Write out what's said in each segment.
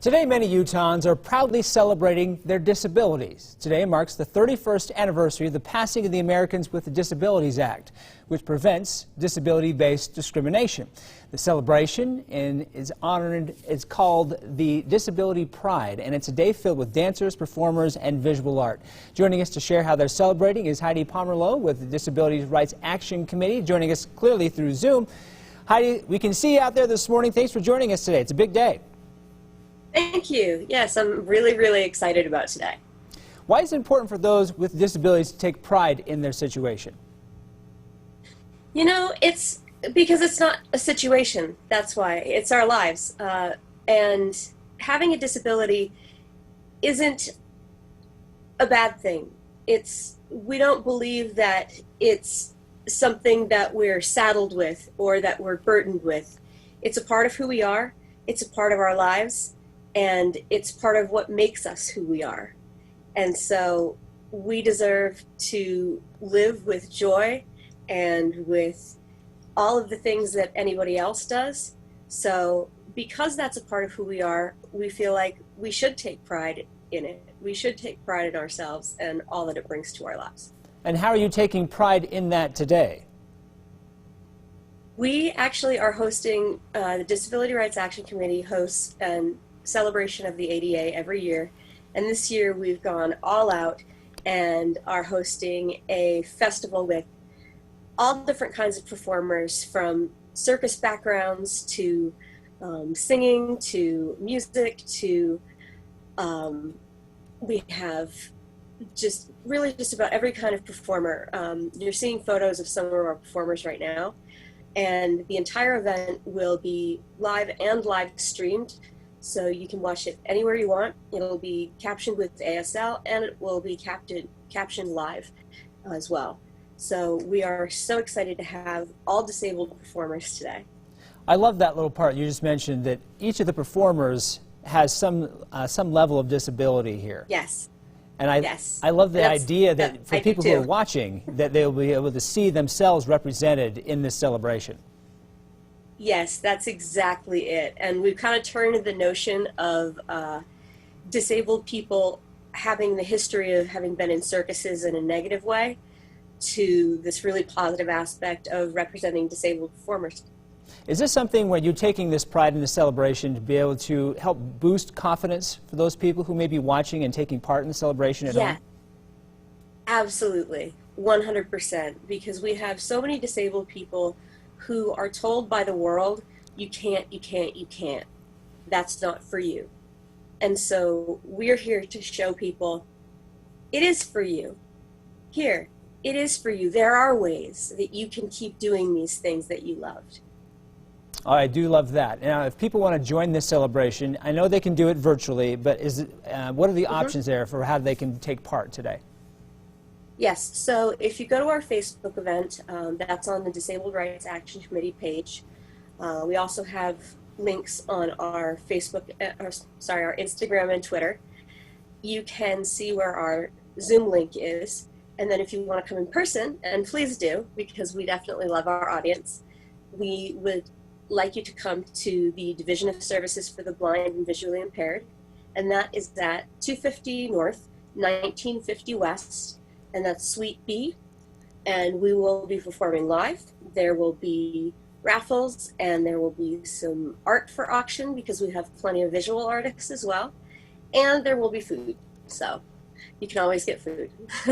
Today, many Utahns are proudly celebrating their disabilities. Today marks the 31st anniversary of the passing of the Americans with Disabilities Act, which prevents disability-based discrimination. The celebration is called the Disability Pride, and it's a day filled with dancers, performers, and visual art. Joining us to share how they're celebrating is Heidi Pomerleau with the Disability Rights Action Committee, joining us clearly through Zoom. Heidi, we can see you out there this morning. Thanks for joining us today. It's a big day. Thank you. Yes, I'm really excited about today. Why is it important for those with disabilities to take pride in their situation? You know, it's because it's not a situation. That's why. It's our lives. And having a disability isn't a bad thing. We don't believe that it's something that we're saddled with or that we're burdened with. It's a part of who we are. It's a part of our lives. And it's part of what makes us who we are. And so we deserve to live with joy and with all of the things that anybody else does. So because that's a part of who we are, we feel like we should take pride in it. We should take pride in ourselves and all that it brings to our lives. And how are you taking pride in that today? We actually are hosting, the Disability Rights Action Committee hosts an celebration of the ADA every year, and this year we've gone all out and are hosting a festival with all different kinds of performers, from circus backgrounds to singing to music to we have just about every kind of performer. You're seeing photos of some of our performers right now, and the entire event will be live streamed. So you can watch it anywhere you want. It'll be captioned with ASL, and it will be captioned live as well. So we are so excited to have all disabled performers today. I love that little part you just mentioned, that each of the performers has some level of disability here. Yes. And I love the idea that for people who are watching, that they'll be able to see themselves represented in this celebration. Yes, that's exactly it. And we've kind of turned the notion of disabled people having the history of having been in circuses in a negative way to this really positive aspect of representing disabled performers. Is this something where you're taking this pride in the celebration to be able to help boost confidence for those people who may be watching and taking part in the celebration at home? Yeah, absolutely, 100%, because we have so many disabled people who are told by the world, you can't. That's not for you. And so we're here to show people it is for you. Here, it is for you. There are ways that you can keep doing these things that you loved. Oh, I do love that. Now, if people want to join this celebration, I know they can do it virtually, but what are the options there for how they can take part today? Yes, so if you go to our Facebook event, that's on the Disabled Rights Action Committee page. We also have links on our our Instagram and Twitter. You can see where our Zoom link is, and then if you want to come in person, and please do, because we definitely love our audience, we would like you to come to the Division of Services for the Blind and Visually Impaired, and that is at 250 North, 1950 West. And that's Suite B, and we will be performing live. There will be raffles, and there will be some art for auction, because we have plenty of visual artists as well, and there will be food, so you can always get food.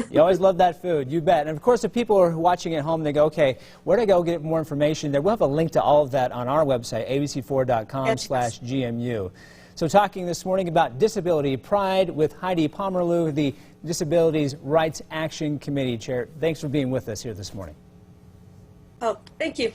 You always love that food, you bet. And of course, if people are watching at home, they go, okay, where do I go get more information? We'll have a link to all of that on our website, abc4.com/GMU. So talking this morning about Disability Pride with Heidi Pomerleau, the Disabilities Rights Action Committee Chair. Thanks for being with us here this morning. Oh, thank you.